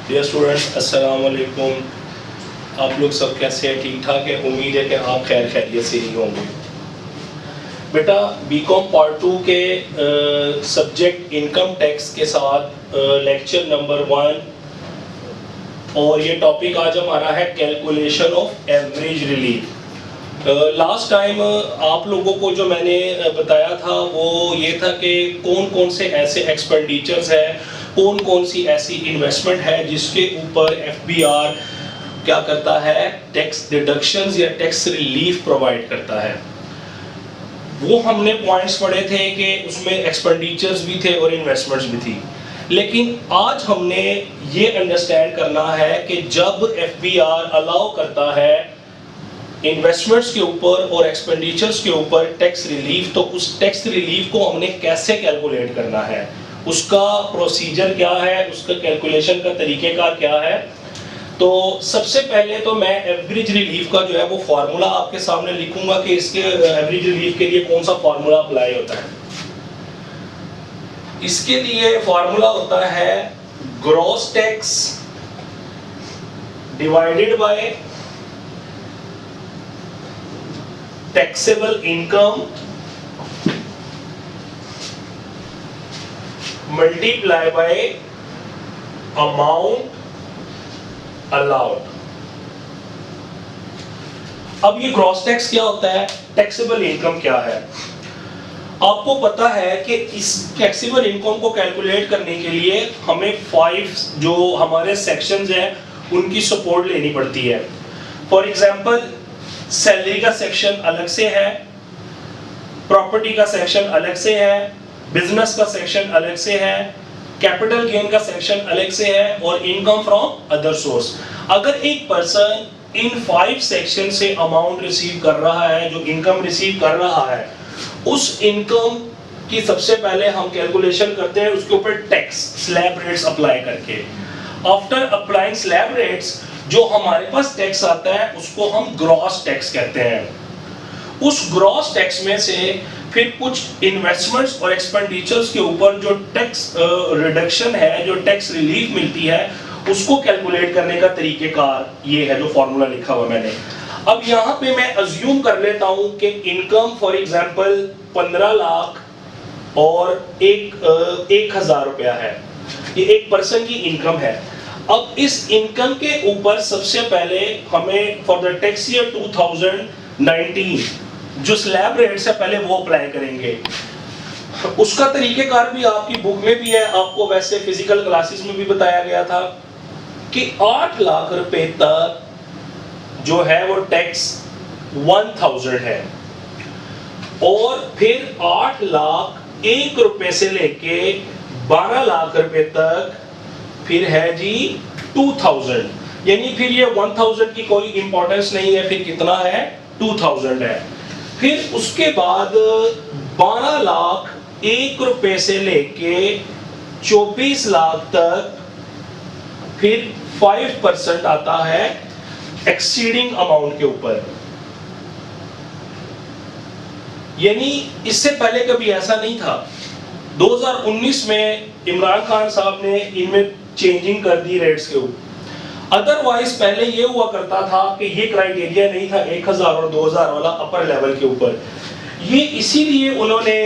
Dear students, अस्सलाम वालेकुम। आप लोग सब कैसे हैं? ठीक ठाक है? उम्मीद है कि आप खैर खैरियत से ही होंगे। बेटा, बीकॉम पार्ट 2 के सब्जेक्ट इनकम टैक्स के साथ लेक्चर नंबर 1 और ये टॉपिक आज हमारा है calculation of average relief. Last time आप लोगों को जो मैंने बताया था वो ये था कि कौन कौन से ऐसे एक्सपेंडिचर्स हैं, कौन कौन सी ऐसी इन्वेस्टमेंट है जिसके ऊपर एफबीआर क्या करता है, टैक्स डिडक्शंस या टैक्स रिलीफ प्रोवाइड करता है। वो हमने पॉइंट्स पढ़े थे कि उसमें एक्सपेंडिचर्स भी थे और इन्वेस्टमेंट्स भी थी। लेकिन आज हमने ये अंडरस्टैंड करना है कि जब एफबीआर अलाउ करता है इन्वेस्टमेंट्स के ऊपर और एक्सपेंडिचर्स के ऊपर टैक्स रिलीफ, तो उस टैक्स रिलीफ को हमने कैसे कैलकुलेट करना है, उसका प्रोसीजर क्या है, उसका कैलकुलेशन का तरीकेकार क्या है। तो सबसे पहले तो मैं एवरेज रिलीफ का जो है वो फार्मूला आपके सामने लिखूंगा कि इसके एवरेज रिलीफ के लिए कौन सा फार्मूला अप्लाई होता है। इसके लिए फार्मूला होता है gross tax divided by taxable income multiply by amount allowed. अब ये ग्रॉस टैक्स क्या होता है, टैक्सेबल इनकम क्या है? आपको पता है कि इस टैक्सेबल इनकम को कैलकुलेट करने के लिए हमें 5 जो हमारे सेक्शंस हैं उनकी सपोर्ट लेनी पड़ती है। फॉर एग्जांपल, सैलरी का सेक्शन अलग से है, प्रॉपर्टी का सेक्शन अलग से है, बिजनेस का सेक्शन अलग से है, कैपिटल गेन का सेक्शन अलग से है और इनकम फ्रॉम अदर सोर्स। अगर एक पर्सन इन 5 सेक्शन से अमाउंट रिसीव कर रहा है, जो इनकम रिसीव कर रहा है, उस इनकम की सबसे पहले हम कैलकुलेशन करते हैं उसके ऊपर टैक्स स्लैब रेट्स अप्लाई करके। आफ्टर अप्लाइंग स्लैब रेट्स जो हमारे पास टैक्स आता है उसको हम ग्रॉस टैक्स कहते हैं। उस ग्रॉस टैक्स में से फिर कुछ इन्वेस्टमेंट्स और एक्सपेंडिचर्स के ऊपर जो टैक्स रिडक्शन है, जो टैक्स रिलीफ मिलती है, उसको कैलकुलेट करने का तरीकेकार ये है जो फॉर्मूला लिखा हुआ मैंने। अब यहाँ पे मैं अज्यूम कर लेता हूँ कि इनकम फॉर एग्जांपल 15 लाख और 1000 रुपया है, ये एक पर्सन की इनकम है। अब इस इनकम के ऊपर सबसे पहले हमें फॉर द टैक्स ईयर 2019 जो स्लैब रेट्स है पहले वो अप्लाई करेंगे। उसका तरीकेकार भी आपकी बुक में भी है, आपको वैसे फिजिकल क्लासेस में भी बताया गया था कि 8 लाख रुपए तक जो है वो टैक्स 1000 है और फिर 8 लाख 1 रुपए से लेके 12 लाख रुपए तक फिर है जी 2000, यानी फिर ये 1000 की कोई इंपॉर्टेंस नहीं है, फिर कितना है 2000 है। फिर उसके बाद 12 लाख 1 रुपए से लेके 24 लाख तक फिर 5% आता है एक्सीडिंग अमाउंट के ऊपर। यानी इससे पहले कभी ऐसा नहीं था। 2019 में इमरान खान साहब ने इनमें चेंजिंग कर दी रेट्स के ऊपर। अदरवाइज पहले ये हुआ करता था कि ये क्राइटेरिया नहीं था 1000 और 2000 वाला अपर लेवल के ऊपर। ये इसीलिए उन्होंने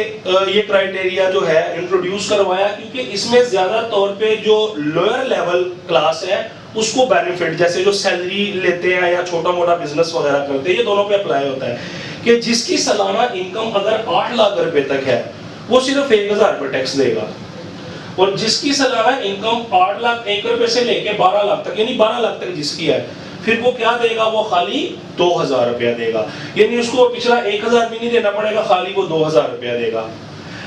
ये क्राइटेरिया जो है इंट्रोड्यूस करवाया क्योंकि इसमें ज्यादा तौर पे जो लोअर लेवल क्लास है उसको बेनिफिट, जैसे जो सैलरी लेते हैं या छोटा मोटा बिजनेस वगैरह करते हैं, ये दोनों पे अप्लाई होता है कि जिसकी सालाना इनकम अगर 8 लाख रुपए तक है वो सिर्फ 1000 रुपए टैक्स देगा और जिसकी सालाना इनकम 8 लाख 1 रुपए से लेके 12 लाख तक, यानी 12 लाख तक जिसकी है, फिर वो क्या देगा, वो खाली 2000 रुपया देगा। यानी उसको पिछला 1000 भी नहीं देना पड़ेगा, खाली वो 2000 रुपया देगा।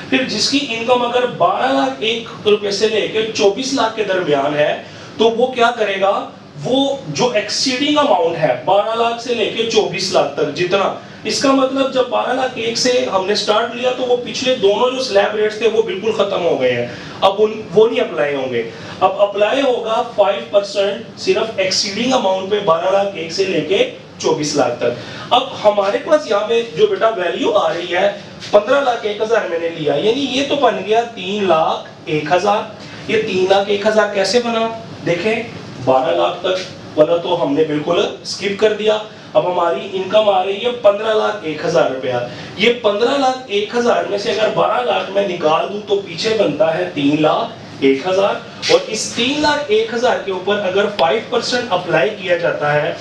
फिर जिसकी इनकम अगर 12 लाख 1 रुपए से लेके 24 लाख के दरमियान है तो वो क्या करेगा, वो जो एक्सीडिंग अमाउंट है 12 लाख से लेके 24 लाख तक जितना, इसका मतलब जब 12 लाख 1 से हमने स्टार्ट लिया तो वो पिछले दोनों जो स्लैब रेट्स थे वो बिल्कुल खत्म हो गए हैं, अब वो नहीं अप्लाई होंगे। अब अप्लाई होगा 5% सिर्फ एक्सीडिंग अमाउंट पे 12 लाख 1 से लेके 24 लाख तक। अब हमारे पास यहाँ पे जो बेटा वैल्यू आ रही है 15 लाख 1000 मैंने लिया, यानी ये तो बन गया 3 लाख 1000। ये 3,01,000 कैसे बना? देखें 12 लाख तक बना तो हमने बिल्कुल स्किप कर दिया। अब हमारी इनकम आ रही है 15,01,000 रुपया। ये 15,01,000 में से अगर 12 लाख में निकाल दूं तो पीछे बनता है 3,01,000। और इस 3,01,000 के ऊपर अगर 5% अप्लाई किया जाता है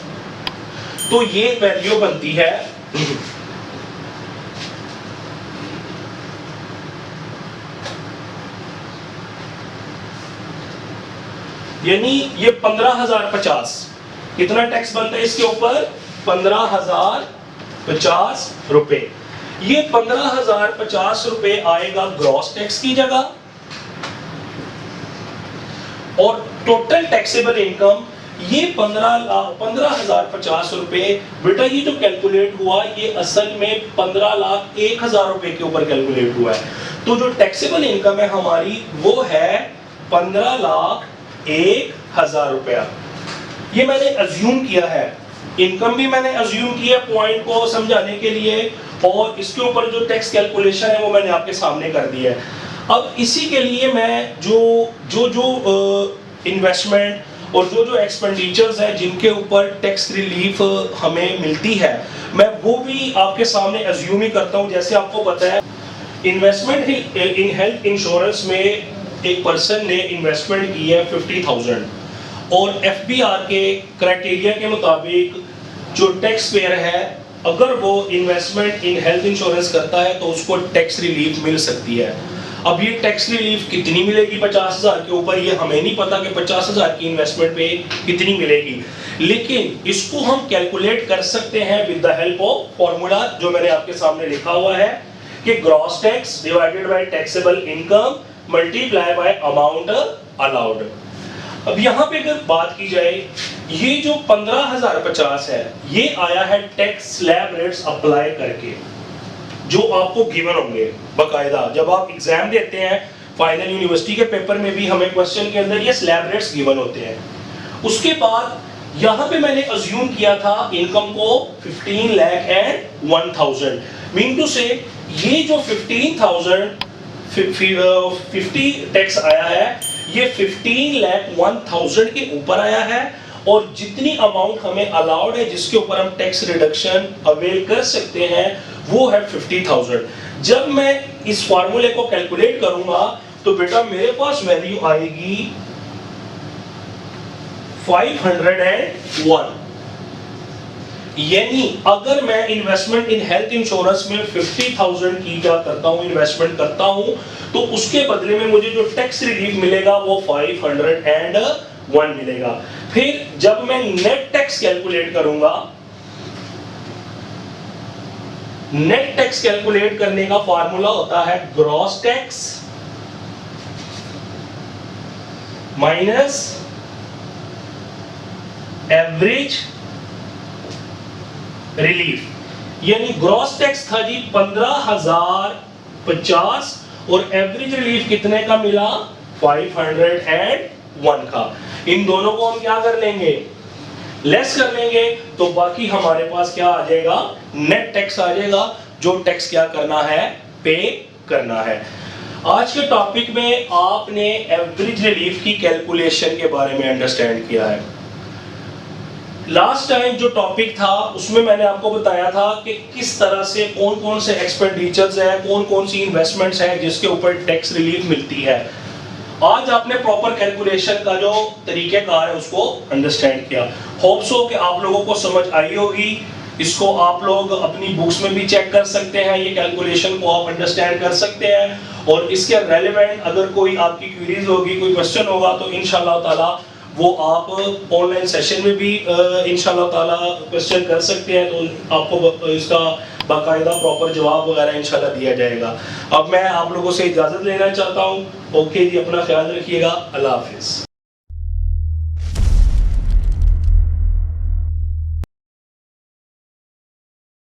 तो ये वैल्यू बनती है यानी ये 15,050। कितना टैक्स बनता है इसके ऊपर? 15,050 रुपए। ये 15,050 रुपए आएगा ग्रॉस टैक्स की जगह। और टोटल टैक्सेबल इनकम ये 15,050 रुपए। बेटा ये जो कैलकुलेट हुआ ये असल में 15,01,000 रुपए के ऊपर कैलकुलेट हुआ है। तो जो टैक्सेबल इनकम है हमारी वो है 15,01,000 रुपया। ये मैंने अज्यूम किया है, इनकम भी मैंने अज्यूम किया पॉइंट को समझाने के लिए, और इसके ऊपर जो टैक्स कैलकुलेशन है वो मैंने आपके सामने कर दिया है। अब इसी के लिए मैं जो इन्वेस्टमेंट और जो एक्सपेंडिचर्स है जिनके ऊपर टैक्स रिलीफ हमें मिलती है मैं वो भी आपके सामने अज्यूम ही करता हूं। जैसे आपको पता है इन्वेस्टमेंट इन हेल्थ इंश्योरेंस में एक पर्सन ने इन्वेस्टमेंट की है 50,000 और FBR के क्राइटेरिया के मुताबिक जो टैक्स पेयर है अगर वो इन्वेस्टमेंट इन हेल्थ इंश्योरेंस करता है तो उसको टैक्स रिलीफ मिल सकती है। अब ये टैक्स रिलीफ कितनी मिलेगी 50,000 के ऊपर, ये हमें नहीं पता कि 50,000 की इन्वेस्टमेंट पे कितनी मिलेगी, लेकिन इसको हम कैलकुलेट कर सकते हैं with the help of formula जो मैंने आपके सामने लिखा हुआ है कि gross tax divided by taxable income multiply by amount allowed. अब यहाँ पे अगर बात की जाए ये जो 15,050 है ये आया है टैक्स स्लैब रेट्स अप्लाई करके जो आपको गिवन होंगे बकायदा जब आप एग्जाम देते हैं। फाइनल यूनिवर्सिटी के पेपर में भी हमें क्वेश्चन के अंदर ये स्लैब रेट्स गिवन होते हैं। उसके बाद यहाँ पे मैंने अज्यूम किया था इनकम को 15,01,000 मीन टू से ये जो 15,050 टैक्स आया है ये 15,01,000 के ऊपर आया है और जितनी अमाउंट हमें अलाउड है जिसके ऊपर हम टैक्स रिडक्शन अवेल कर सकते हैं वो है 50,000। जब मैं इस फार्मूले को कैलकुलेट करूंगा तो बेटा मेरे पास वैल्यू आएगी 501। यानी अगर मैं इन्वेस्टमेंट इन हेल्थ इंश्योरेंस में 50,000 की क्या करता हूं इन्वेस्टमेंट करता हूं तो उसके बदले में मुझे जो टैक्स रिलीफ मिलेगा वो 501 मिलेगा। फिर जब मैं नेट टैक्स कैलकुलेट करूंगा, नेट टैक्स कैलकुलेट करने का फार्मूला होता है gross tax minus average relief. यानी ग्रॉस टैक्स था जी 15,050 और एवरेज रिलीफ कितने का मिला 501 का। इन दोनों को हम क्या कर लेंगे लेस कर लेंगे तो बाकी हमारे पास क्या आ जाएगा नेट टैक्स आ जाएगा जो टैक्स क्या करना है पे करना है। आज के टॉपिक में आपने एवरेज रिलीफ की कैलकुलेशन के बारे में अंडरस्टैंड किया है। लास्ट टाइम जो टॉपिक था उसमें मैंने आपको बताया था कि किस तरह से कौन कौन से एक्सपेंडिचर्स है कौन कौन सी इन्वेस्टमेंट्स है जिसके ऊपर टैक्स रिलीफ मिलती है। आज आपने प्रॉपर कैलकुलेशन का जो तरीकेकार है उसको अंडरस्टैंड किया। होप सो कि आप लोगों को समझ आई होगी। इसको आप लोग अपनी बुक्स में भी चेक कर सकते हैं, ये कैलकुलेशन को आप अंडरस्टैंड कर सकते हैं और इसके रेलेवेंट अगर कोई आपकी क्वेरीज होगी कोई क्वेश्चन होगा तो इंशाल्लाह ताला वो आप ऑनलाइन सेशन में भी इंशाल्लाह ताला क्वेश्चन कर सकते हैं तो आपको इसका बाकायदा प्रॉपर जवाब वगैरह इंशाल्लाह दिया जाएगा। अब मैं आप लोगों से इजाजत लेना चाहता हूँ। ओके जी, अपना ख्याल रखिएगा। अल्लाह हाफिज।